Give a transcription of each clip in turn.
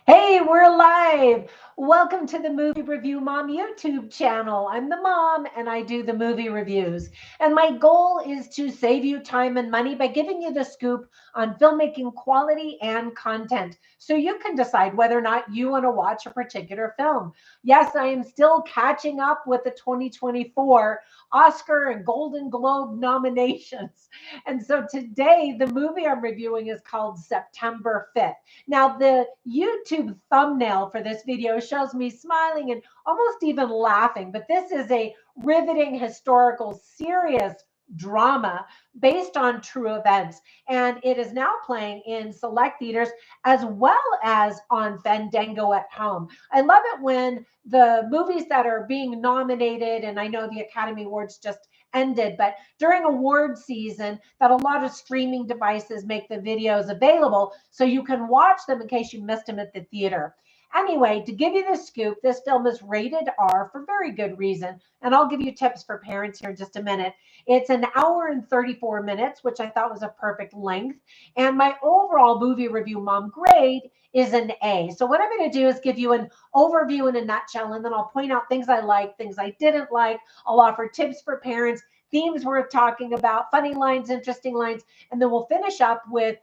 Hey, we're live. Welcome to the Movie Review Mom YouTube channel. I'm the mom and I do the movie reviews. And my goal is to save you time and money by giving you the scoop on filmmaking quality and content so you can decide whether or not you want to watch a particular film. Yes, I am still catching up with the 2024 Oscar and Golden Globe nominations. And so today, the movie I'm reviewing is called September 5th. Now, the YouTube thumbnail for this video shows me smiling and almost even laughing, but this is a riveting, historical, serious drama based on true events. And it is now playing in select theaters as well as on Fandango at home. I love it when the movies that are being nominated, and I know the Academy Awards just ended, but during award season, that a lot of streaming devices make the videos available so you can watch them in case you missed them at the theater. Anyway, to give you the scoop, this film is rated R for very good reason, and I'll give you tips for parents here in just a minute. It's an hour and 34 minutes, which I thought was a perfect length, and my overall movie review mom grade is an A. So what I'm going to do is give you an overview in a nutshell, and then I'll point out things I liked, things I didn't like. I'll offer tips for parents, themes worth talking about, funny lines, interesting lines, and then we'll finish up with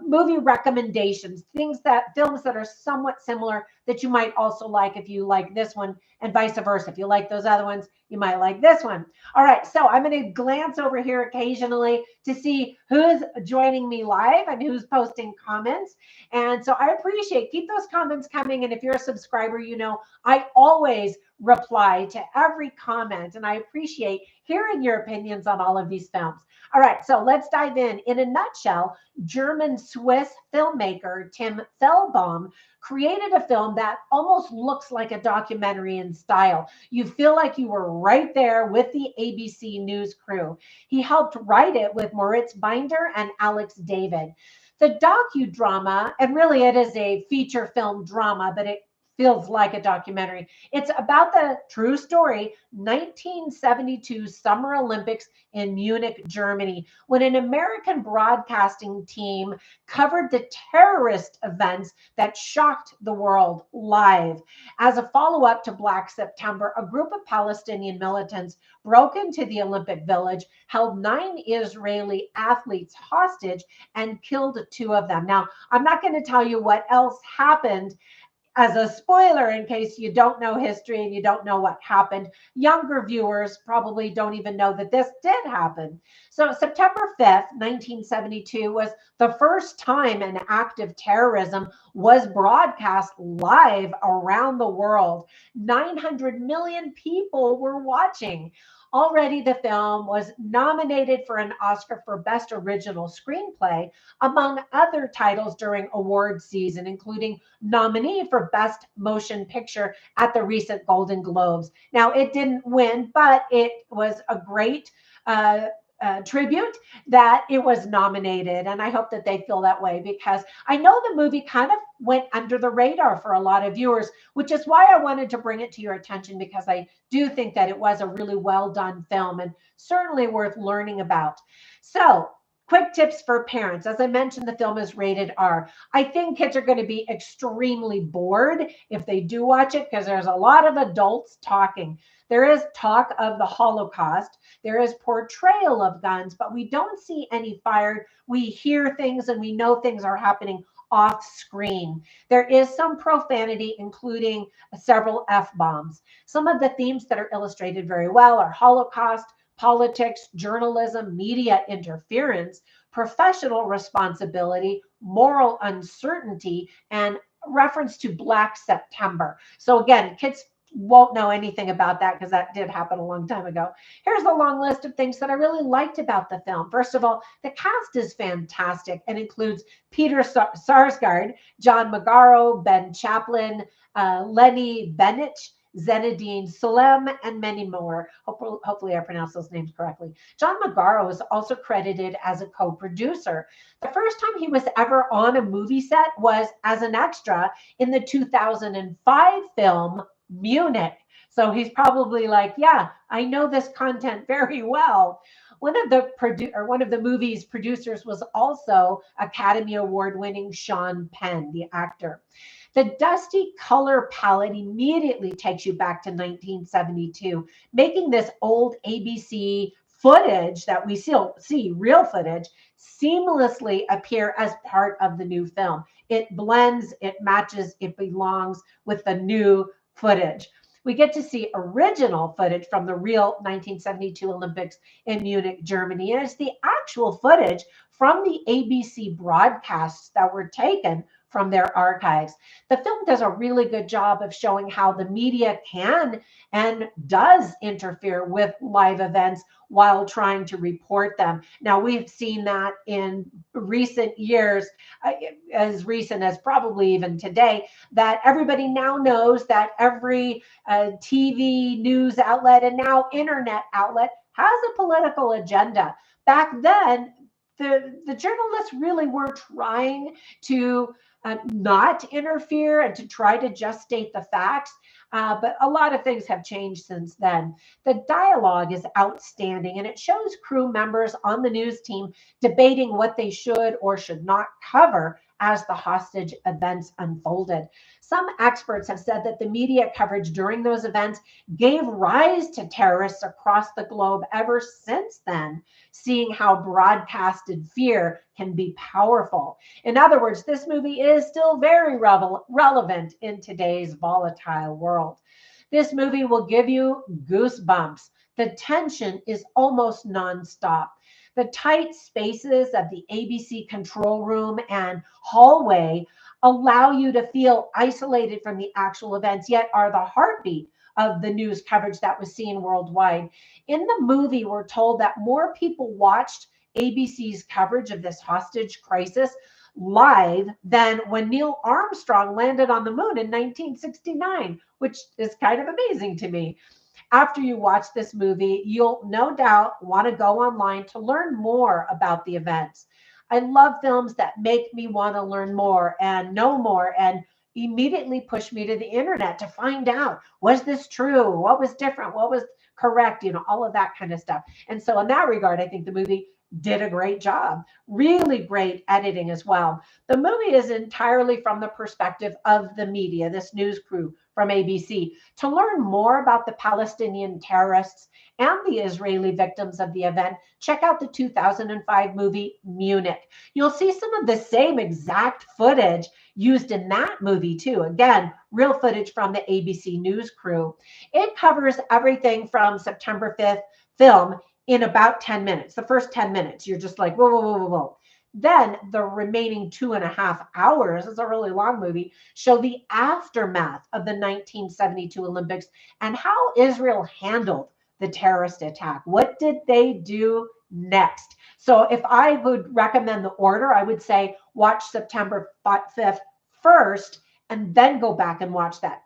movie recommendations, films that are somewhat similar that you might also like if you like this one, and vice versa. If you like those other ones, you might like this one. All right, so I'm going to glance over here occasionally to see who's joining me live and who's posting comments. And so I appreciate, keep those comments coming. And if you're a subscriber, you know I always reply to every comment, and I appreciate hearing your opinions on all of these films. All right, so let's dive in. In a nutshell, German-Swiss filmmaker Tim Fehlbaum created a film that almost looks like a documentary in style. You feel like you were right there with the ABC News crew. He helped write it with Moritz and Alex David. The docudrama, and really it is a feature film drama, but it feels like a documentary. It's about the true story, 1972 Summer Olympics in Munich, Germany, when an American broadcasting team covered the terrorist events that shocked the world live. As a follow-up to Black September, a group of Palestinian militants broke into the Olympic Village, held 9 Israeli athletes hostage, and killed 2 of them. Now, I'm not going to tell you what else happened as a spoiler in case you don't know history and you don't know what happened. Younger viewers probably don't even know that this did happen. So September 5th, 1972 was the first time an act of terrorism was broadcast live around the world. 900 million people were watching. Already the film was nominated for an Oscar for Best Original Screenplay, among other titles during award season, including nominee for Best Motion Picture at the recent Golden Globes. Now, it didn't win, but it was a great tribute that it was nominated. And I hope that they feel that way, because I know the movie kind of went under the radar for a lot of viewers, which is why I wanted to bring it to your attention, because I do think that it was a really well done film and certainly worth learning about. So, quick tips for parents. As I mentioned, the film is rated R. I think kids are going to be extremely bored if they do watch it, because there's a lot of adults talking. There is talk of the Holocaust. There is portrayal of guns, but we don't see any fired. We hear things and we know things are happening off screen. There is some profanity, including several F-bombs. Some of the themes that are illustrated very well are Holocaust, politics, journalism, media interference, professional responsibility, moral uncertainty, and reference to Black September. So again, kids won't know anything about that because that did happen a long time ago. Here's a long list of things that I really liked about the film. First of all, the cast is fantastic and includes Peter Sarsgaard, John Magaro, Ben Chaplin, Lenny Bennett, Zinedine Salem, and many more. Hopefully I pronounced those names correctly. John Magaro is also credited as a co-producer. The first time he was ever on a movie set was as an extra in the 2005 film Munich. So he's probably like, yeah, I know this content very well. One of the movie's producers was also Academy Award winning Sean Penn, the actor. The dusty color palette immediately takes you back to 1972, making this old ABC footage that we still see, real footage, seamlessly appear as part of the new film. It blends, it matches, it belongs with the new footage. We get to see original footage from the real 1972 Olympics in Munich, Germany. And it's the actual footage from the ABC broadcasts that were taken from their archives. The film does a really good job of showing how the media can and does interfere with live events while trying to report them. Now, we've seen that in recent years, as recent as probably even today, that everybody now knows that every TV news outlet and now internet outlet has a political agenda. Back then, the journalists really were trying to not interfere and to try to just state the facts. But a lot of things have changed since then. The dialogue is outstanding, and it shows crew members on the news team debating what they should or should not cover as the hostage events unfolded. Some experts have said that the media coverage during those events gave rise to terrorists across the globe ever since then, seeing how broadcasted fear can be powerful. In other words, this movie is still very relevant in today's volatile world. This movie will give you goosebumps. The tension is almost nonstop. The tight spaces of the ABC control room and hallway allow you to feel isolated from the actual events, yet are the heartbeat of the news coverage that was seen worldwide. In the movie, we're told that more people watched ABC's coverage of this hostage crisis live than when Neil Armstrong landed on the moon in 1969, which is kind of amazing to me. After you watch this movie, you'll no doubt want to go online to learn more about the events. I love films that make me want to learn more and know more and immediately push me to the internet to find out, was this true? What was different? What was correct? All of that kind of stuff. And so in that regard, I think the movie did a great job. Really great editing as well. The movie is entirely from the perspective of the media, this news crew from ABC. To learn more about the Palestinian terrorists and the Israeli victims of the event, check out the 2005 movie Munich. You'll see some of the same exact footage used in that movie too. Again, real footage from the ABC news crew. It covers everything from September 5th film in about 10 minutes. The first 10 minutes, you're just like, whoa, whoa, whoa, whoa, whoa. Then the remaining 2.5 hours, it's a really long movie, show the aftermath of the 1972 Olympics and how Israel handled the terrorist attack. What did they do next? So if I would recommend the order, I would say watch September 5th first and then go back and watch that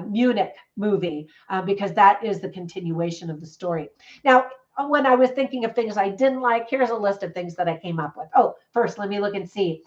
Munich movie because that is the continuation of the story. Now, when I was thinking of things I didn't like, here's a list of things that I came up with. Oh, first, let me look and see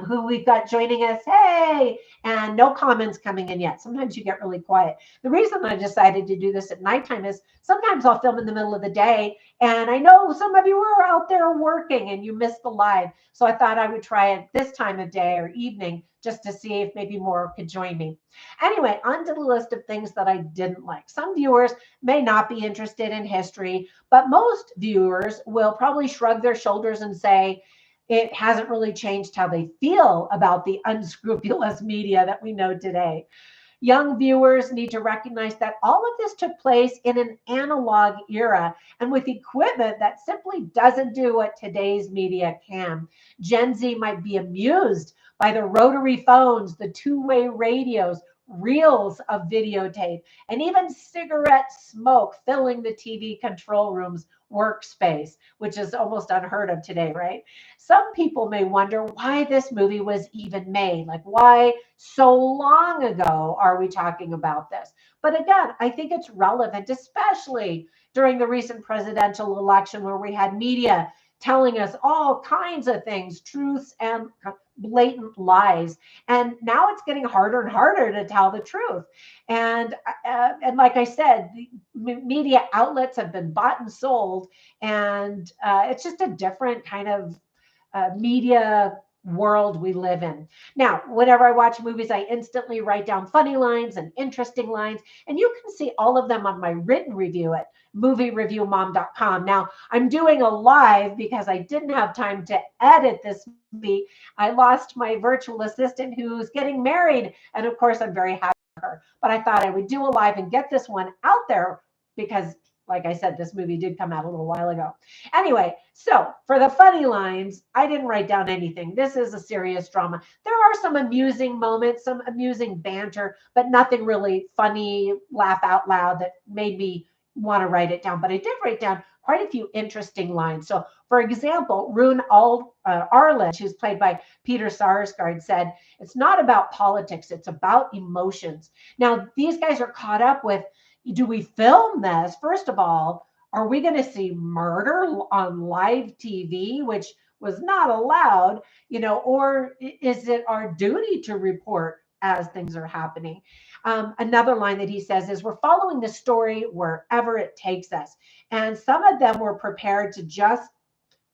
who we've got joining us. Hey, and no comments coming in yet. Sometimes you get really quiet. The reason I decided to do this at nighttime is sometimes I'll film in the middle of the day, and I know some of you are out there working and you missed the live. So I thought I would try it this time of day or evening just to see if maybe more could join me. Anyway, on to the list of things that I didn't like. Some viewers may not be interested in history, but most viewers will probably shrug their shoulders and say, it hasn't really changed how they feel about the unscrupulous media that we know today. Young viewers need to recognize that all of this took place in an analog era and with equipment that simply doesn't do what today's media can. Gen Z might be amused by the rotary phones, the two-way radios, reels of videotape, and even cigarette smoke filling the TV control room's workspace, which is almost unheard of today, right? Some people may wonder why this movie was even made. Like, why so long ago are we talking about this? But again, I think it's relevant, especially during the recent presidential election where we had media telling us all kinds of things, truths and blatant lies. And now it's getting harder and harder to tell the truth. And like I said, the media outlets have been bought and sold, and it's just a different kind of media world we live in. Now, whenever I watch movies, I instantly write down funny lines and interesting lines, and you can see all of them on my written review at moviereviewmom.com. Now, I'm doing a live because I didn't have time to edit this movie. I lost my virtual assistant who's getting married, and of course, I'm very happy for her. But I thought I would do a live and get this one out there because, like I said, this movie did come out a little while ago. Anyway, so for the funny lines, I didn't write down anything. This is a serious drama. There are some amusing moments, some amusing banter, but nothing really funny, laugh out loud that made me want to write it down. But I did write down quite a few interesting lines. So, for example, Rune Arledge, who's played by Peter Sarsgaard, said, "It's not about politics, it's about emotions." Now, these guys are caught up with, do we film this? First of all, are we going to see murder on live TV, which was not allowed, or is it our duty to report as things are happening? Another line that he says is, "We're following the story wherever it takes us." And some of them were prepared to just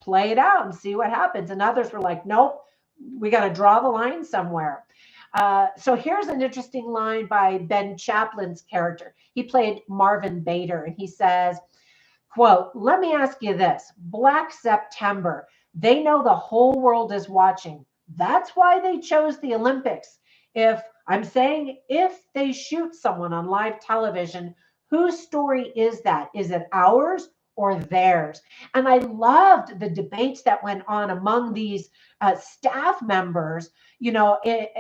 play it out and see what happens. And others were like, nope, we got to draw the line somewhere. So here's an interesting line by Ben Chaplin's character. He played Marvin Bader, and he says, quote, "Let me ask you this. Black September, they know the whole world is watching. That's why they chose the Olympics. If they shoot someone on live television, whose story is that? Is it ours or theirs?" And I loved the debates that went on among these staff members.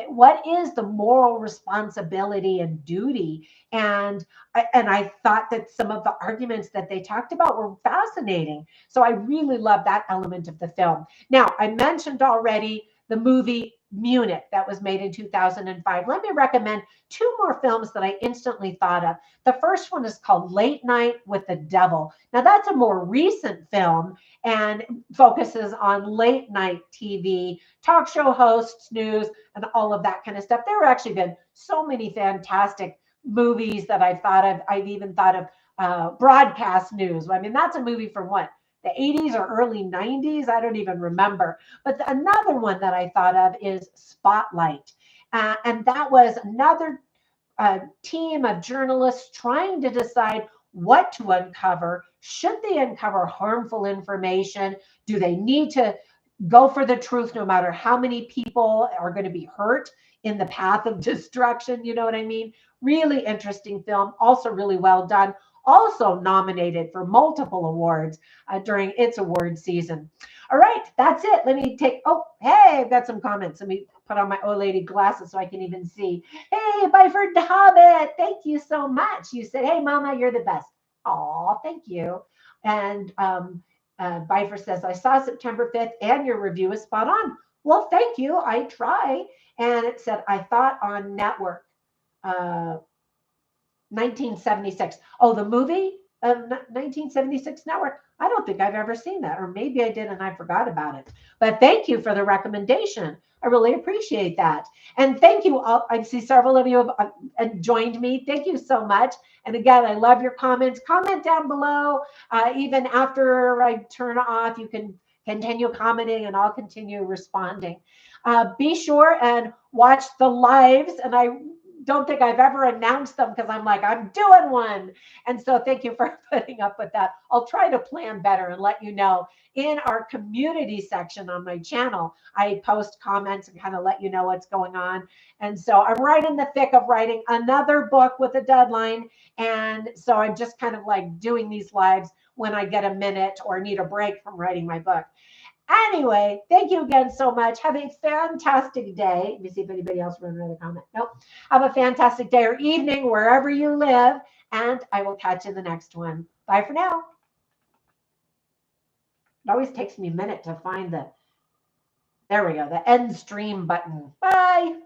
What is the moral responsibility and duty? And I thought that some of the arguments that they talked about were fascinating. So I really love that element of the film. Now, I mentioned already the movie Munich that was made in 2005. Let me recommend two more films that I instantly thought of. The first one is called Late Night with the Devil. Now, that's a more recent film and focuses on late night TV, talk show hosts, news, and all of that kind of stuff. There have actually been so many fantastic movies that I've thought of. I've even thought of broadcast news. I mean, that's a movie from what, the 80s or early 90s? I don't even remember. But another one that I thought of is Spotlight. And that was another team of journalists trying to decide what to uncover. Should they uncover harmful information? Do they need to go for the truth no matter how many people are going to be hurt in the path of destruction? You know what I mean? Really interesting film, also really well done. Also nominated for multiple awards during its award season. All right, that's it. Let me hey, I've got some comments. Let me put on my old lady glasses so I can even see. Hey, Byford Hobbit, thank you so much. You said, "Hey, Mama, you're the best." Oh, thank you. And Byford says, "I saw September 5th and your review is spot on." Well, thank you. I try. And it said, "I thought on network." 1976. Oh, the movie of 1976 Network. I don't think I've ever seen that, or maybe I did and I forgot about it. But thank you for the recommendation. I really appreciate that. And thank you all. I see several of you have joined me. Thank you so much. And again, I love your comments. Comment down below. Even after I turn off, you can continue commenting and I'll continue responding. Be sure and watch the lives. And I don't think I've ever announced them because I'm like, I'm doing one. And so thank you for putting up with that. I'll try to plan better and let you know. In our community section on my channel, I post comments and kind of let you know what's going on. And so I'm right in the thick of writing another book with a deadline. And so I'm just kind of like doing these lives when I get a minute or need a break from writing my book. Anyway, thank you again so much. Have a fantastic day. Let me see if anybody else wrote another comment. Nope. Have a fantastic day or evening wherever you live, and I will catch you in the next one. Bye for now. It always takes me a minute to find there we go, the end stream button. Bye.